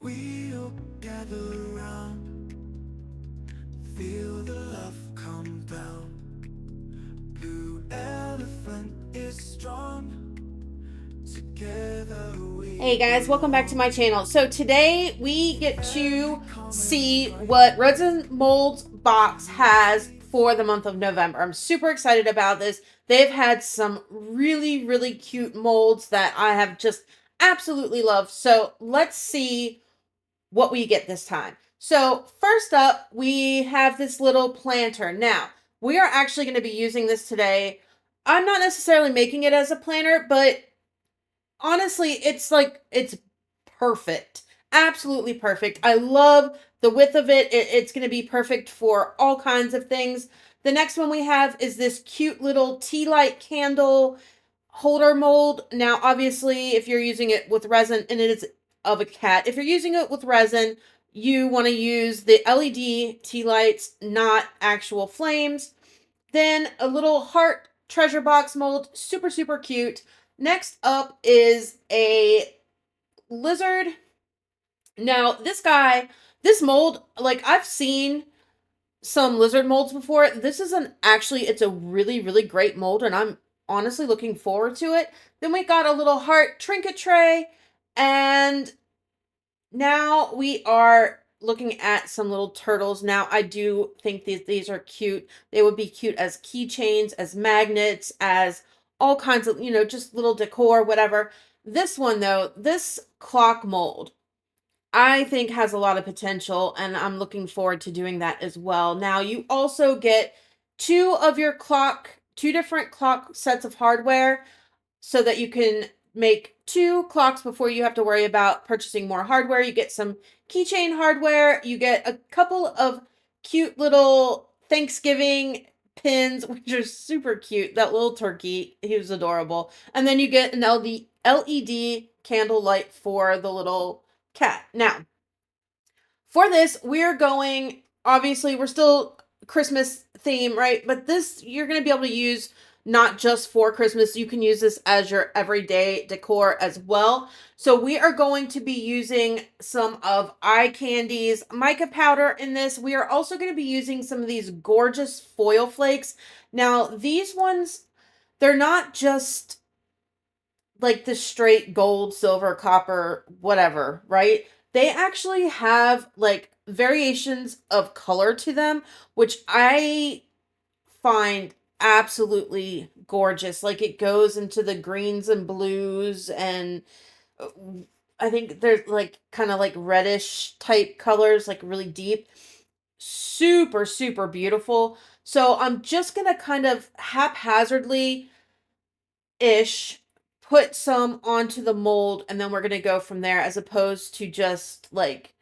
we'll gather around, feel the love compound. Blue elephant is strong, together we. Hey guys, welcome back to my channel. So today we get to see what Resin Molds box has for the month of November. I'm super excited about this. They've had some really cute molds that I have just absolutely loved. So let's see what we get this time. So first up, we have this little planter. Now, we are actually going to be using this today. I'm not necessarily making it as a planter, but honestly, it's perfect. Absolutely perfect. I love the width of it. It's going to be perfect for all kinds of things. The next one we have is this cute little tea light candle holder mold. Now, obviously, if you're using it with resin, and it is of a cat, if you're using it with resin, you want to use the LED tea lights, not actual flames. Then a little heart treasure box mold, super cute. Next up is a lizard. Now, this mold, like I've seen some lizard molds before. This is it's a really great mold, and I'm honestly looking forward to it. Then we got a little heart trinket tray, and now we are looking at some little turtles. Now, I do think these are cute. They would be cute as keychains, as magnets, as all kinds of, just little decor, whatever. This one, though, this clock mold, I think has a lot of potential, and I'm looking forward to doing that as well. Now, you also get two different clock sets of hardware so that you can make two clocks before you have to worry about purchasing more hardware. You get some keychain hardware. You get a couple of cute little Thanksgiving pins, which are super cute. That little turkey, he was adorable. And then you get an LED candle light for the little cat. Now, for this, obviously, we're still Christmas theme, right? But this, you're going to be able to use not just for Christmas. You can use this as your everyday decor as well. So we are going to be using some of eye candy's mica powder in this. We are also going to be using some of these gorgeous foil flakes. Now, these ones, they're not just like the straight gold, silver, copper, whatever, right? They actually have like variations of color to them, which I find absolutely gorgeous. Like it goes into the greens and blues, and uh, I think there's like kind of like reddish type colors, like really deep. Super beautiful. So I'm just going to kind of haphazardly ish put some onto the mold, and then we're going to go from there, as opposed to just like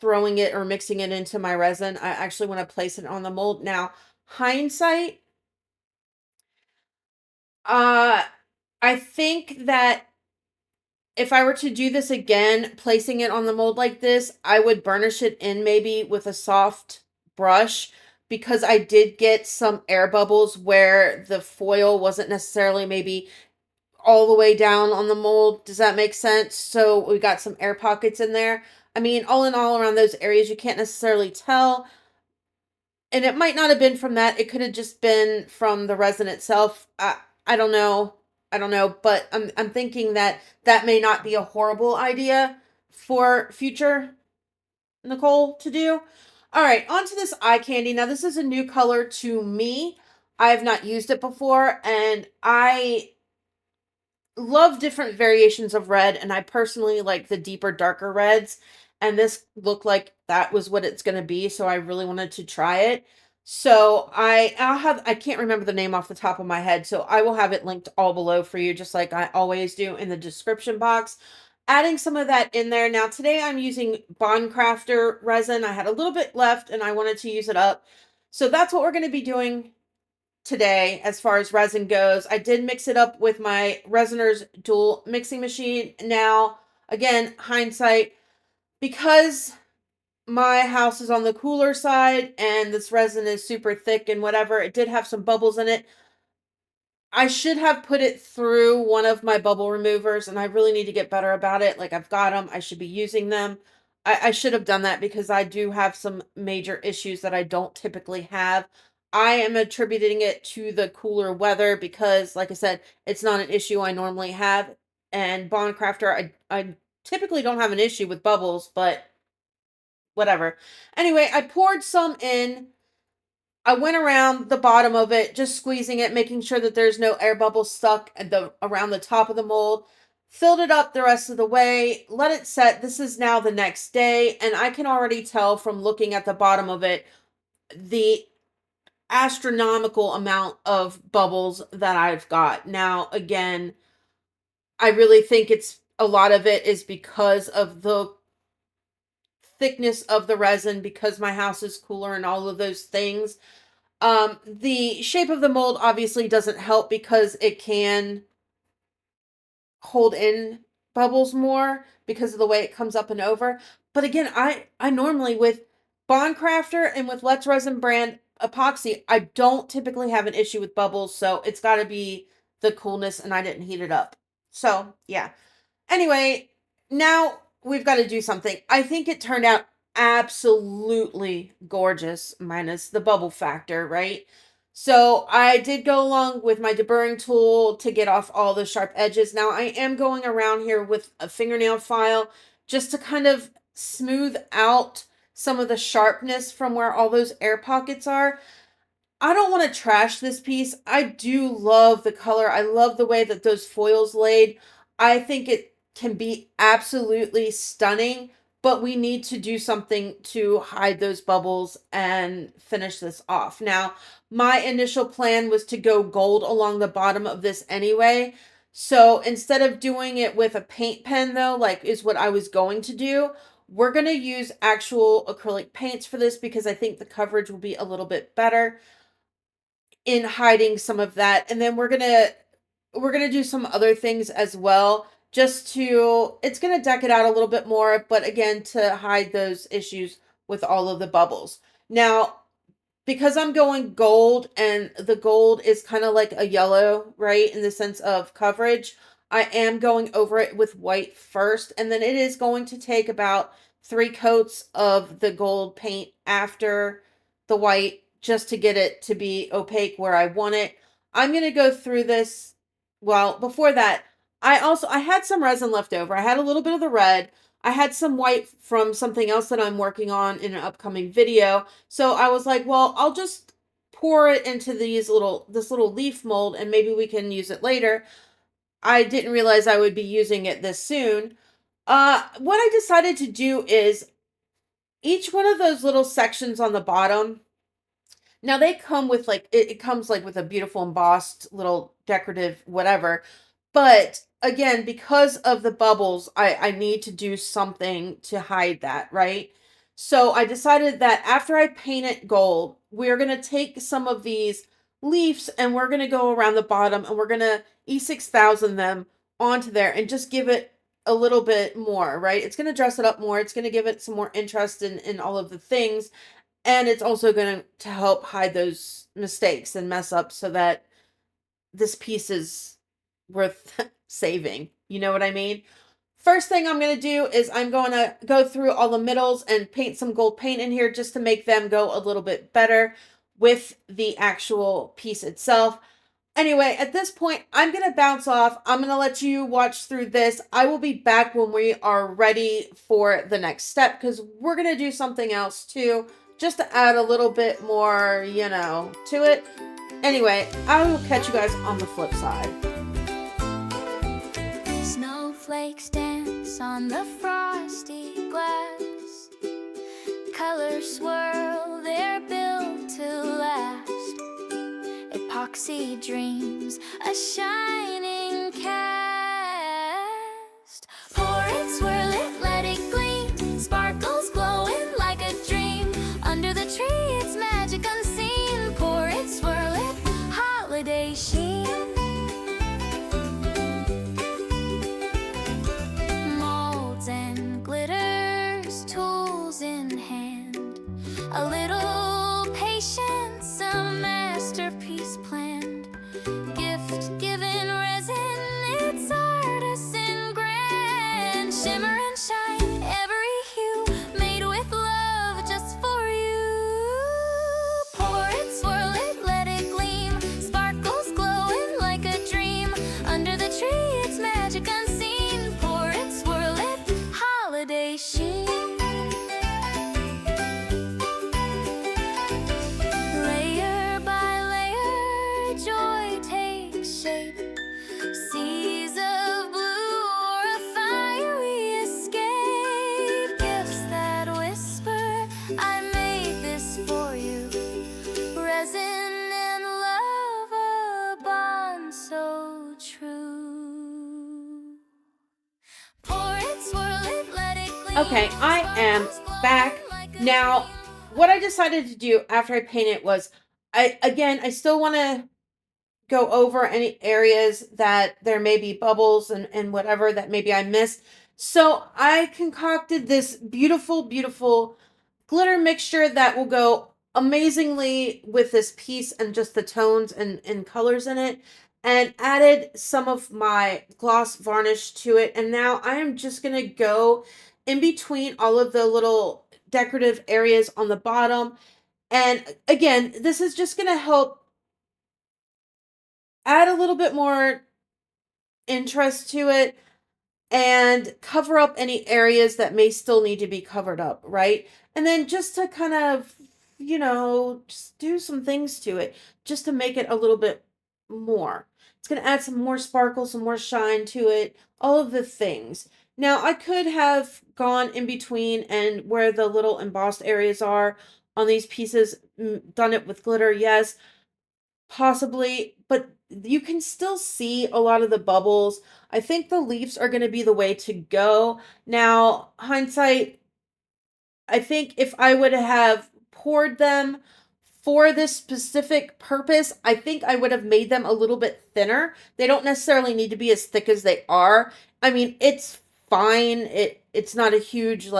throwing it or mixing it into my resin. I actually want to place it on the mold. Now, hindsight, uh I think that if I were to do this again, placing it on the mold like this, I would burnish it in maybe with a soft brush, because I did get some air bubbles where the foil wasn't necessarily maybe all the way down on the mold. Does that make sense? So we got some air pockets in there. I mean, all in all, around those areas, you can't necessarily tell. And it might not have been from that. It could have just been from the resin itself. I don't know. I don't know, but I'm thinking that that may not be a horrible idea for future Nicole to do. All right, on to this eye candy. Now, this is a new color to me. I have not used it before, and I love different variations of red, and I personally like the deeper, darker reds, and this looked like that was what it's going to be, so I really wanted to try it. So I can't remember the name off the top of my head, so I will have it linked all below for you, just like I always do in the description box. Adding some of that in there. Now, today I'm using Bond Crafter resin. I had a little bit left, and I wanted to use it up. So that's what we're going to be doing today as far as resin goes. I did mix it up with my Resiners dual mixing machine. Now, again, hindsight, because my house is on the cooler side and this resin is super thick and whatever, it did have some bubbles in it. I should have put it through one of my bubble removers, and I really need to get better about it. Like, I've got them, I should be using them. I should have done that because I do have some major issues that I don't typically have. I am attributing it to the cooler weather because, like I said, it's not an issue I normally have. And Bond Crafter, I typically don't have an issue with bubbles, but whatever. Anyway, I poured some in. I went around the bottom of it, just squeezing it, making sure that there's no air bubbles stuck at around the top of the mold. Filled it up the rest of the way, let it set. This is now the next day, and I can already tell from looking at the bottom of it the astronomical amount of bubbles that I've got. Now, again, I really think a lot of it is because of the thickness of the resin, because my house is cooler and all of those things. The shape of the mold obviously doesn't help because it can hold in bubbles more because of the way it comes up and over. But again, I normally with Bond Crafter and with Let's Resin brand epoxy, I don't typically have an issue with bubbles, so it's got to be the coolness, and I didn't heat it up. So, yeah. Anyway, now we've got to do something. I think it turned out absolutely gorgeous, minus the bubble factor, right? So I did go along with my deburring tool to get off all the sharp edges. Now I am going around here with a fingernail file just to kind of smooth out some of the sharpness from where all those air pockets are. I don't want to trash this piece. I do love the color. I love the way that those foils laid. I think it can be absolutely stunning, but we need to do something to hide those bubbles and finish this off. Now, my initial plan was to go gold along the bottom of this anyway. So instead of doing it with a paint pen though, like is what I was going to do, we're going to use actual acrylic paints for this because I think the coverage will be a little bit better in hiding some of that. And then we're going to do some other things as well, just to, it's going to deck it out a little bit more, but again, to hide those issues with all of the bubbles. Now, because I'm going gold and the gold is kind of like a yellow, right? In the sense of coverage, I am going over it with white first, and then it is going to take about 3 coats of the gold paint after the white just to get it to be opaque where I want it. I'm going to go through this. Well, before that, I had some resin left over. I had a little bit of the red. I had some white from something else that I'm working on in an upcoming video. So I was like, well, I'll just pour it into this little leaf mold and maybe we can use it later. I didn't realize I would be using it this soon. What I decided to do is each one of those little sections on the bottom, now they come with like, it comes like with a beautiful embossed little decorative whatever. But again, because of the bubbles, I need to do something to hide that, right? So I decided that after I paint it gold, we're going to take some of these leaves and we're going to go around the bottom and we're going to E6000 them onto there and just give it a little bit more, right? It's going to dress it up more. It's going to give it some more interest in all of the things. And it's also going to help hide those mistakes and mess ups so that this piece is worth saving. You know what I mean? First thing I'm going to do is I'm going to go through all the middles and paint some gold paint in here just to make them go a little bit better with the actual piece itself. Anyway, at this point, I'm going to bounce off. I'm going to let you watch through this. I will be back when we are ready for the next step because we're going to do something else too, just to add a little bit more, to it. Anyway, I will catch you guys on the flip side. Snowflakes dance on the frosty glass. Colors swirl, they're built to last. Epoxy dreams, a shining cast. Pour it, swirl it, let it gleam. Sparkles glowing like a dream. Under the tree, it's magic unseen. Pour it, swirl it, holiday sheen. Molds and glitters, tools in hand. A little patience, a masterpiece planned. Gift holiday sheen. Layer by layer, joy takes shape. Seas of blue or a fiery escape. Gifts that whisper, I made this for you. Resin and love, a bond so true. Pour it, swirl it, let it gleam. Okay, I am back. Now, what I decided to do after I painted was, I still want to go over any areas that there may be bubbles and whatever that maybe I missed. So I concocted this beautiful, beautiful glitter mixture that will go amazingly with this piece and just the tones and colors in it, and added some of my gloss varnish to it. And now I am just going to go in between all of the little decorative areas on the bottom. And again, this is just going to help add a little bit more interest to it and cover up any areas that may still need to be covered up, right? And then just to kind of, just do some things to it, just to make it a little bit more. It's going to add some more sparkle, some more shine to it, all of the things. Now, I could have gone in between and where the little embossed areas are on these pieces, done it with glitter, yes, possibly, but you can still see a lot of the bubbles. I think the leaves are going to be the way to go. Now, hindsight, I think if I would have poured them for this specific purpose, I think I would have made them a little bit thinner. They don't necessarily need to be as thick as they are. I mean, it's fine. It's not a huge,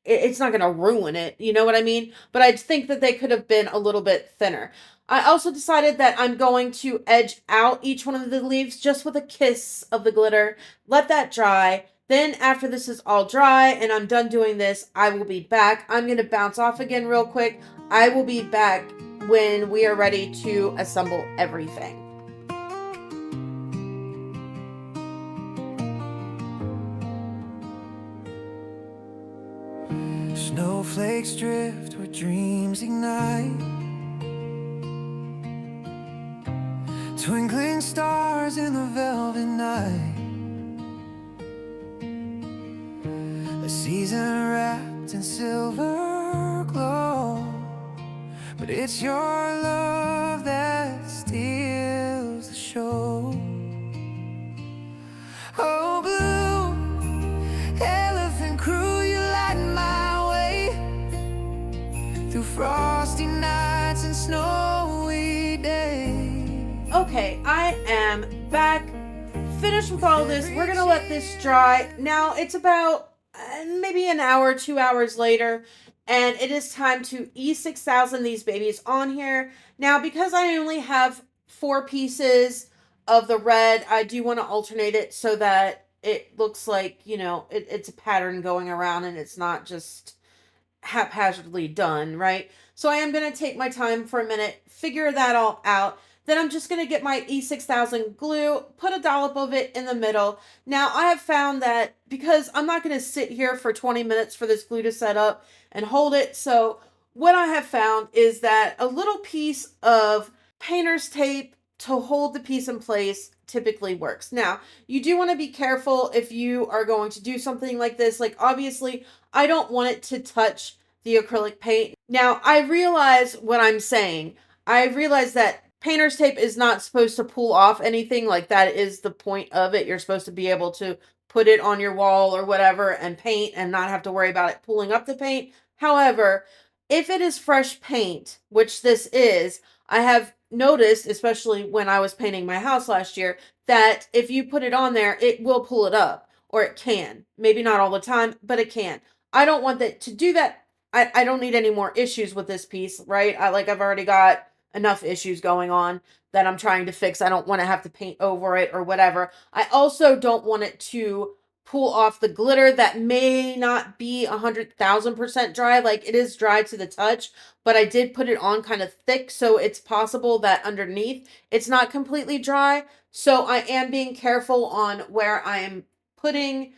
it's not going to ruin it. You know what I mean? But I think that they could have been a little bit thinner. I also decided that I'm going to edge out each one of the leaves just with a kiss of the glitter. Let that dry. Then after this is all dry and I'm done doing this, I will be back. I'm going to bounce off again real quick. I will be back when we are ready to assemble everything. Snowflakes drift where dreams ignite. Twinkling stars in the velvet night. A season wrapped in silver glow. But it's your love that steals the show. Oh, blue elephant crew, you light my way through frosty nights and snowy days. Okay, I am back, finished with all this. We're gonna let this dry. Now it's about maybe an hour, 2 hours later, and it is time to E6000 these babies on here. Now, because I only have 4 pieces of the red, I do want to alternate it so that it looks like, it's a pattern going around and it's not just haphazardly done, right? So I am going to take my time for a minute, figure that all out. Then I'm just going to get my E6000 glue, put a dollop of it in the middle. Now, I have found that because I'm not going to sit here for 20 minutes for this glue to set up and hold it. So what I have found is that a little piece of painter's tape to hold the piece in place typically works. Now, you do want to be careful if you are going to do something like this. Like, obviously, I don't want it to touch the acrylic paint. Now, I realize what I'm saying. I realize that painter's tape is not supposed to pull off anything. Like, that is the point of it. You're supposed to be able to put it on your wall or whatever and paint and not have to worry about it pulling up the paint. However, if it is fresh paint, which this is, I have noticed, especially when I was painting my house last year, that if you put it on there, it will pull it up, or it can. Maybe not all the time, but it can. I don't want that to do that. I don't need any more issues with this piece, right? I've already got enough issues going on that I'm trying to fix. I don't want to have to paint over it or whatever. I also don't want it to pull off the glitter that may not be 100,000% dry. Like, it is dry to the touch, but I did put it on kind of thick, so it's possible that underneath it's not completely dry. So I am being careful on where I am putting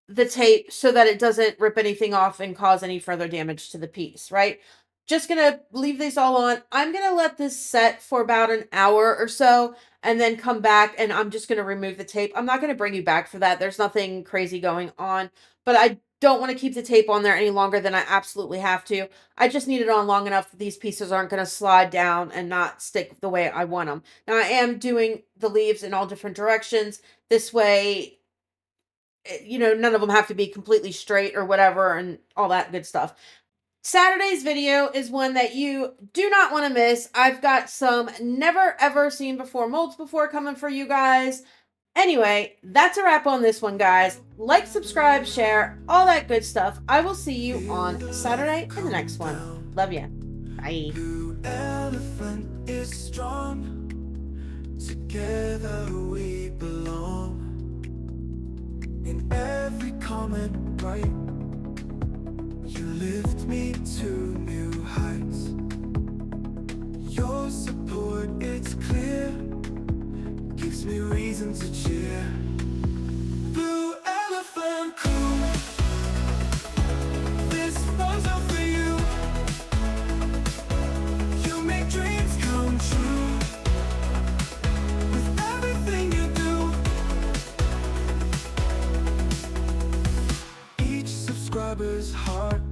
the tape so that it doesn't rip anything off and cause any further damage to the piece, right? Just gonna leave these all on. I'm gonna let this set for about an hour or so and then come back and I'm just gonna remove the tape. I'm not gonna bring you back for that. There's nothing crazy going on, but I don't want to keep the tape on there any longer than I absolutely have to. I just need it on long enough that these pieces aren't going to slide down and not stick the way I want them. Now I am doing the leaves in all different directions. This way, you know, none of them have to be completely straight or whatever and all that good stuff. Saturday's video is one that you do not want to miss. I've got some never ever seen before molds before coming for you guys. Anyway, that's a wrap on this one, guys. Like, subscribe, share, all that good stuff. I will see you on Saturday in the next one. Love ya. Bye. Blue elephant is strong. Together we belong. In every comment, right? You lift me to new heights. Your support, it's clear, gives me reason to cheer. Blue elephant crew, this one's all for you. You make dreams come true with everything you do. Each subscriber's heart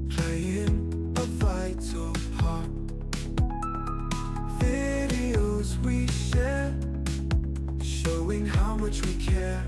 playing a vital part. Videos we share, showing how much we care.